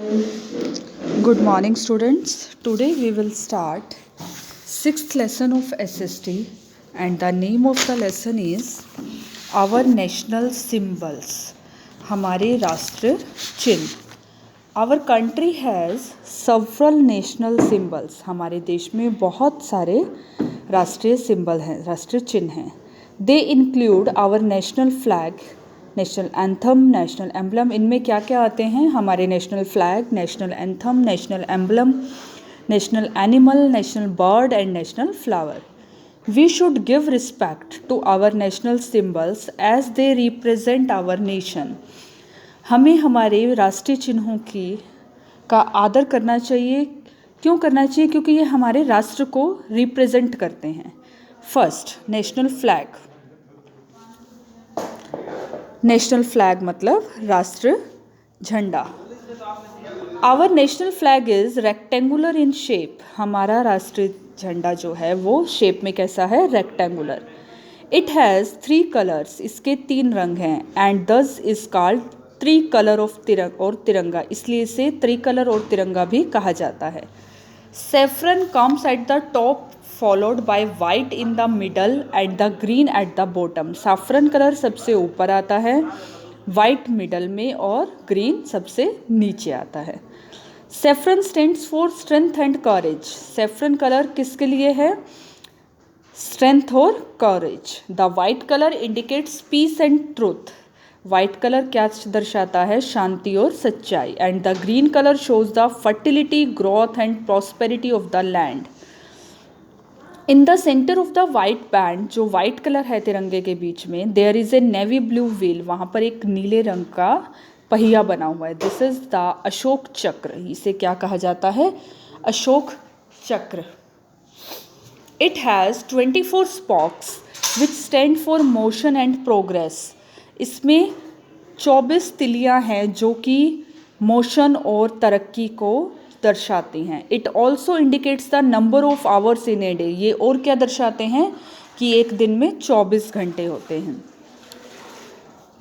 Good morning, students. Today we will start sixth lesson of SST, and the name of the lesson is our national symbols. हमारे राष्ट्र चिन्ह. Our country has several national symbols. हमारे देश में बहुत सारे राष्ट्रीय सिंबल हैं, राष्ट्रीय चिन्ह हैं. They include our national flag, national anthem, national emblem. इनमें क्या क्या आते हैं? हमारे national flag, national anthem, national emblem, national animal, national bird and national flower. We should give respect to our national symbols as they represent our nation. हमें हमारे राष्ट्रीय चिन्हों का आदर करना चाहिए. क्यों करना चाहिए? क्योंकि ये हमारे राष्ट्र को रिप्रेजेंट करते हैं. First, national flag. National flag मतलब राष्ट्र झंडा. Our national flag is rectangular in shape. हमारा राष्ट्रीय झंडा जो है वो शेप में कैसा है? रेक्टेंगुलर. It has 3 colours. इसके 3 रंग हैं. एंड दस इज कॉल्ड 3 कलर ऑफ तिरंगा. इसलिए इसे 3 कलर और तिरंगा भी कहा जाता है. Saffron comes at the top followed by white in the middle and the green at the bottom. Saffron colour सबसे ऊपर आता है, वाइट मिडल में और ग्रीन सबसे नीचे आता है. Saffron stands for strength and courage. Saffron colour किसके लिए है? स्ट्रेंथ और courage. The white colour indicates peace and truth. White colour क्या दर्शाता है? शांति और सच्चाई. And the green colour shows the fertility, growth and prosperity of the land. In the centre of the white band, जो white colour है तिरंगे के बीच में, there is a navy blue wheel. वहाँ पर एक नीले रंग का पहिया बना हुआ है. दिस इज द अशोक चक्र. इसे क्या कहा जाता है? अशोक चक्र. It has 24 स्पॉक्स which stand for motion and progress. इसमें 24 तिलियाँ हैं जो कि मोशन और तरक्की को दर्शाती हैं. It also indicates the number of hours in a day. ये और क्या दर्शाते हैं? कि एक दिन में 24 घंटे होते हैं.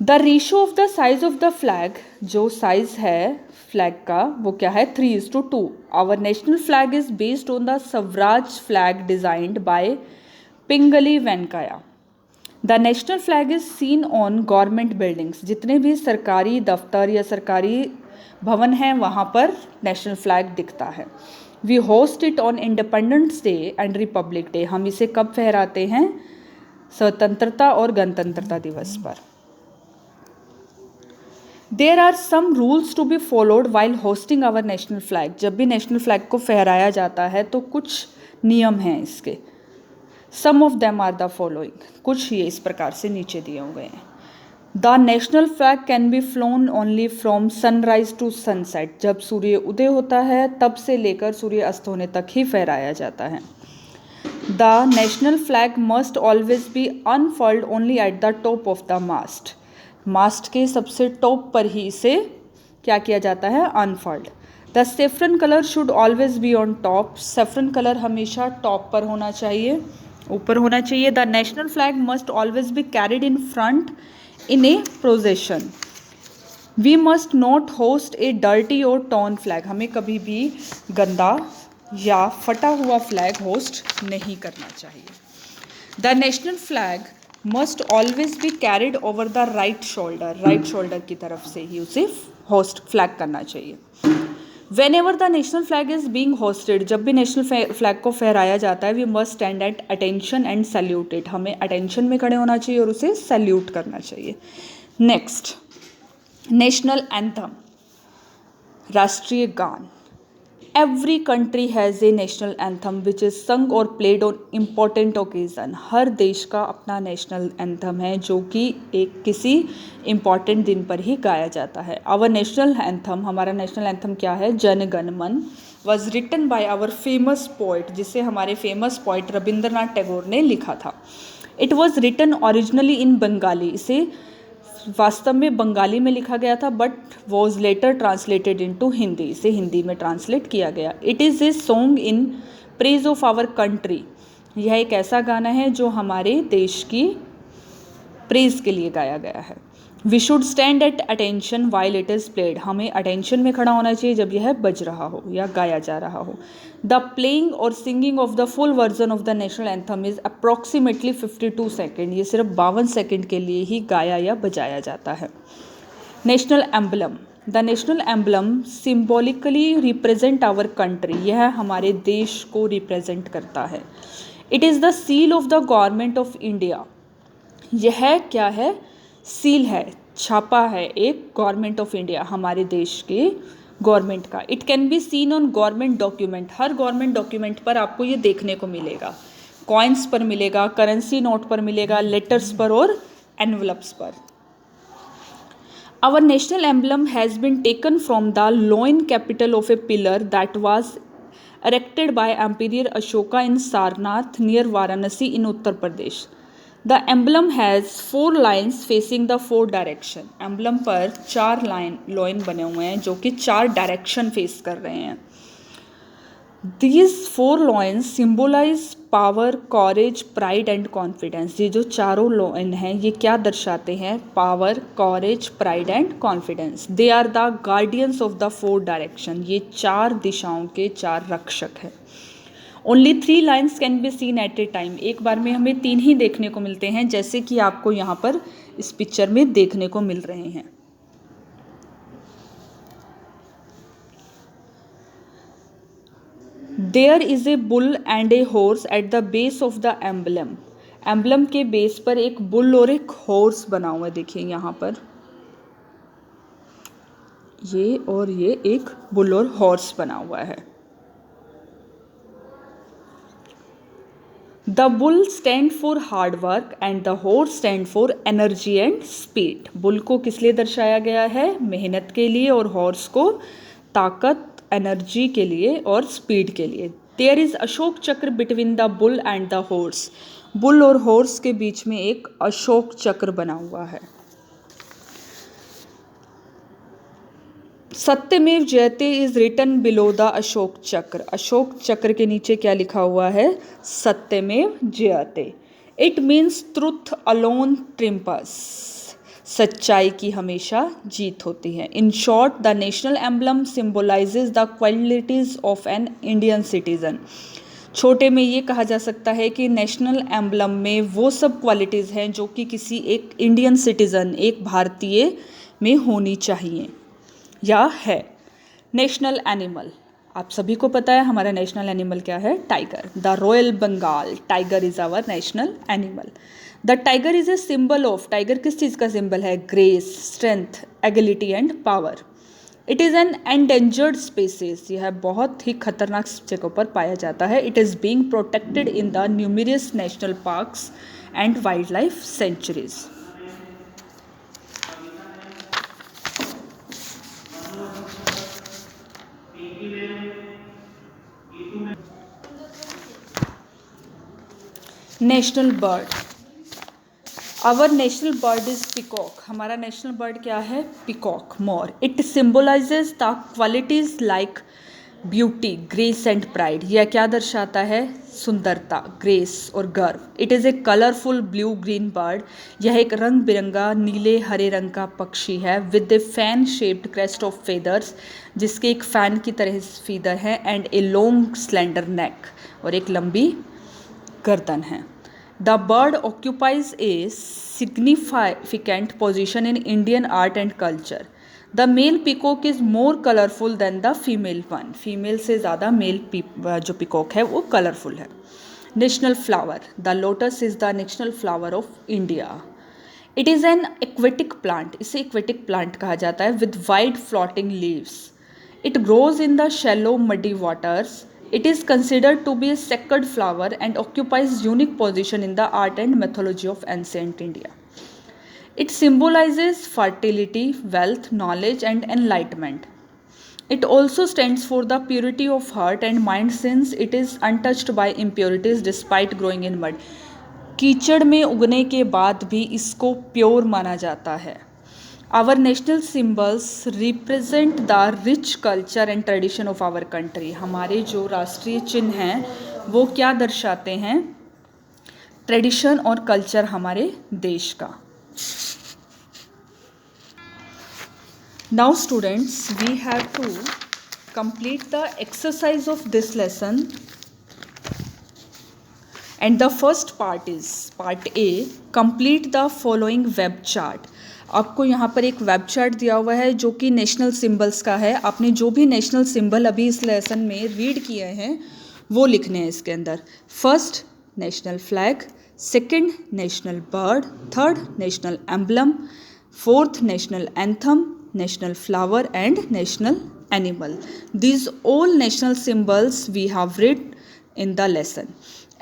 The ratio of the size of the flag, जो साइज है फ्लैग का वो क्या है? 3:2. Our national flag is based on the Swaraj flag designed by Pingali Venkayya. The national flag is seen on government buildings. जितने भी सरकारी दफ्तर या सरकारी भवन हैं वहाँ पर नेशनल फ्लैग दिखता है. We hoist it on Independence Day and Republic Day. हम इसे कब फहराते हैं? स्वतंत्रता और गणतंत्रता दिवस पर. There are some rules to be followed while hoisting our national flag. जब भी नेशनल फ्लैग को फहराया जाता है तो कुछ नियम हैं इसके. Some of them are the following. कुछ ये इस प्रकार से नीचे दिए हुए हैं. The national flag can be flown only from sunrise to sunset. जब सूर्य उदय होता है तब से लेकर सूर्य अस्त होने तक ही फहराया जाता है. The national flag must always be unfurled only at the top of the mast. Mast के सबसे टॉप पर ही इसे क्या किया जाता है? Unfurled. The saffron colour should always be on top. Saffron colour हमेशा टॉप पर होना चाहिए, ऊपर होना चाहिए. The national flag must always be carried in front in a procession. We must not host a dirty or torn flag. हमें कभी भी गंदा या फटा हुआ फ्लैग होस्ट नहीं करना चाहिए. The national flag must always be carried over the right shoulder. Right shoulder की तरफ से ही उसे होस्ट फ्लैग करना चाहिए. Whenever the national flag is being hosted, जब भी नेशनल फ्लैग को फहराया जाता है, we must stand at attention and salute it. हमें अटेंशन में खड़े होना चाहिए और उसे सल्यूट करना चाहिए. नेक्स्ट, नेशनल एंथम, राष्ट्रीय गान. Every country has a national anthem which is संग और प्लेड ऑन इम्पॉर्टेंट ओकेज़न. हर देश का अपना नेशनल एंथम है जो कि एक किसी इम्पॉर्टेंट दिन पर ही गाया जाता है. आवर नेशनल एंथम, हमारा नेशनल एंथम क्या है? Jana Gana Mana. Was written by our famous poet, जिसे हमारे फेमस पोइट रविंद्रनाथ टैगोर ने लिखा था. It was written originally in Bengali. इसे वास्तव में बंगाली में लिखा गया था but was later translated into Hindi. इसे हिंदी में ट्रांसलेट किया गया. It is a song in praise of our country. यह एक ऐसा गाना है जो हमारे देश की प्रेज के लिए गाया गया है. We should stand at attention while it is played, हमें अटेंशन में खड़ा होना चाहिए जब यह बज रहा हो या गाया जा रहा हो। द प्लेइंग और singing of the full version of the national anthem is approximately 52 second, ये सिर्फ 52 सेकेंड के लिए ही गाया या बजाया जाता है। National emblem, the national emblem symbolically represent our country, यह हमारे देश को रिप्रेजेंट करता है। It is the seal of the government of India, यह क्या है, सील है, छापा है एक गवर्नमेंट ऑफ इंडिया, हमारे देश के गवर्नमेंट का। It can be seen on government document, her government document पर आपको ये देखने को मिलेगा, कॉइन्स पर मिलेगा, करेंसी नोट पर मिलेगा, लेटर्स पर और एनवलप्स पर। Our national emblem has been taken from the loin capital of a pillar that was erected by Emperor Ashoka in Sarnath near Varanasi in Uttar Pradesh. The emblem has 4 lines facing the 4 direction. Emblem पर 4 loin बने हुए हैं जो कि 4 direction face कर रहे हैं। These 4 loins symbolize power, courage, pride and confidence. ये जो चारों loin हैं ये क्या दर्शाते हैं, power, courage, pride and confidence. They are the guardians of the 4 direction. ये 4 दिशाओं के 4 रक्षक हैं। Only 3 lines can be seen at a time. एक बार में हमें 3 ही देखने को मिलते हैं, जैसे कि आपको यहाँ पर इस पिक्चर में देखने को मिल रहे हैं। There is a bull and a horse at the base of the emblem. Emblem के बेस पर एक बुल और एक हॉर्स बना हुआ है, देखिए यहाँ पर ये एक बुल और हॉर्स बना हुआ है। The bull stand for hard work and the horse stand for energy and speed. Bull को किस लिए दर्शाया गया है, मेहनत के लिए, और हॉर्स को ताकत, एनर्जी के लिए और स्पीड के लिए। देयर इज अशोक चक्र between the bull and the horse, bull और हॉर्स के बीच में एक अशोक चक्र बना हुआ है। Satyameva Jayate is written below the Ashok Chakra, Ashok चक्र के नीचे क्या लिखा हुआ है, सत्यमेव जयते। इट मीन्स ट्रुथ अलोन ट्रिम्पस, सच्चाई की हमेशा जीत होती है। In short the national emblem symbolises the qualities of an Indian citizen. छोटे में ये कहा जा सकता है कि नेशनल एम्बलम में वो सब क्वालिटीज़ हैं जो कि किसी एक इंडियन सिटीज़न, एक भारतीय में होनी चाहिए या है। नेशनल एनिमल, आप सभी को पता है हमारा नेशनल एनिमल क्या है, tiger. The royal Bengal tiger is our national animal. The tiger is a symbol of, tiger किस चीज़ का सिंबल है, grace, strength, agility and power. It is an endangered species, यह बहुत ही खतरनाक जगहों पर पाया जाता है। It is being protected in the numerous national parks and wildlife sanctuaries. National bird, our national bird is peacock, हमारा नेशनल बर्ड क्या है, peacock, more. It symbolises the qualities like beauty, grace and pride, यह क्या दर्शाता है, सुंदरता, grace और गर्व। It is A colourful blue green bird, यह एक रंग बिरंगा नीले हरे रंग का पक्षी है। With A fan shaped crest of feathers, जिसके एक फैन की तरह फीदर है, एंड ए लॉन्ग स्लेंडर नेक, और एक लंबी गर्दन है। The bird occupies a significant position in Indian art and culture. The male peacock is more colorful than the female one. Female से ज़्यादा मेल जो पिकॉक है वो कलरफुल है। National flower, the lotus is the national flower of India. It is N aquatic plant, इसे aquatic plant कहा जाता है, with wide floating leaves. It grows in the shallow muddy waters. It is considered to be a sacred flower and occupies unique position in the art and mythology of ancient India. It symbolizes fertility, wealth, knowledge and enlightenment. It also stands for the purity of heart and mind since it is untouched by impurities despite growing in mud. कीचड़ में उगने के बाद भी इसको pure माना जाता है। Our national symbols represent the rich culture and tradition of our country. हमारे जो राष्ट्रीय चिन्ह हैं वो क्या दर्शाते हैं, ट्रेडिशन और कल्चर हमारे देश का। Now students, we have to complete the exercise of this lesson. And the first part is part A, complete the following web chart. आपको यहाँ पर एक वेब चार्ट दिया हुआ है जो कि नेशनल सिंबल्स का है. आपने जो भी नेशनल सिंबल अभी इस लेसन में रीड किए हैं वो लिखने हैं इसके अंदर. First national flag, second national bird, third national emblem, fourth national anthem, national flower and national animal. These all national symbols we have read in the lesson.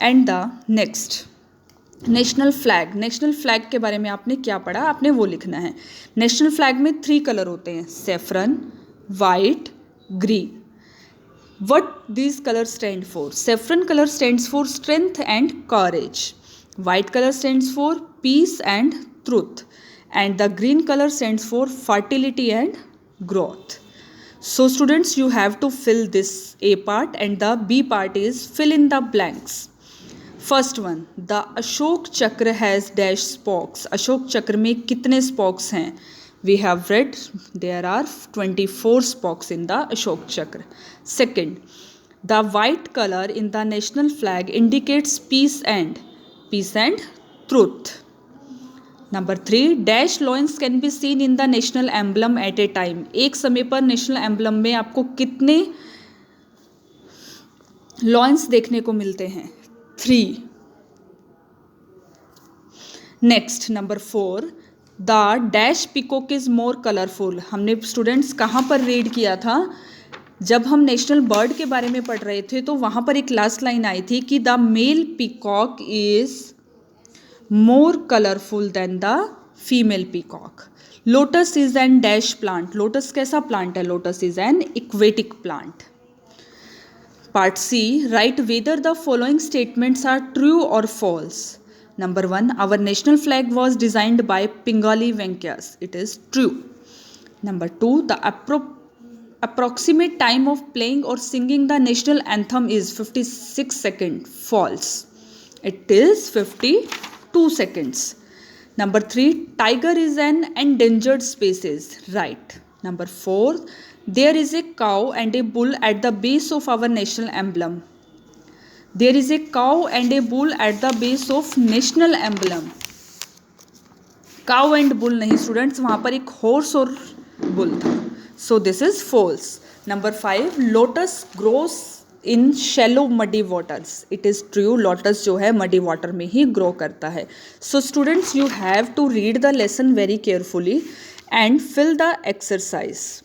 And the next national flag. National flag के बारे में आपने क्या पढ़ा, आपने वो लिखना है. नेशनल फ्लैग में 3 कलर होते हैं, saffron, white, green. What these colour stand for? Saffron colour stands for strength and courage, white colour stands for piece and truth, and the green colour stands for fertility and growth. So students, you have to fill this A part, and the B part is fill in the blanks. First one, the Ashok Chakra has dash spokes. Ashok चक्र में कितने spokes हैं? We have read there are 24 spokes in the Ashok Chakra. Second, the white color in the national flag indicates peace and truth. Number 3, dash loins can be seen in the national emblem at a time. एक समय पर national emblem में आपको कितने lion's देखने को मिलते हैं? 3. Next number 4, the dash peacock is more colourful. हमने स्टूडेंट्स कहाँ पर रीड किया था? जब हम नेशनल बर्ड के बारे में पढ़ रहे थे तो वहाँ पर एक लास्ट लाइन आई थी कि the male peacock is more colorful than the female peacock. Lotus is an dash plant. Lotus कैसा plant है? Lotus is an aquatic plant. Part C, write whether the following statements are true or false. Number 1, our national flag was designed by Pingali Venkayas. It is true. Number 2, the approximate time of playing or singing the national anthem is 56 seconds. False. It is 52 seconds. Number 3, tiger is an endangered species. Right. Number 4, there is a cow and a bull at the base of our national emblem. There is a cow and a bull at the base of national emblem. Cow and bull नहीं students, वहाँ पर एक horse और bull था. So this is false. Number 5, lotus grows in shallow muddy waters. It is true. Lotus जो है muddy water में ही grow करता है. So students, you have to read the lesson very carefully and fill the exercise.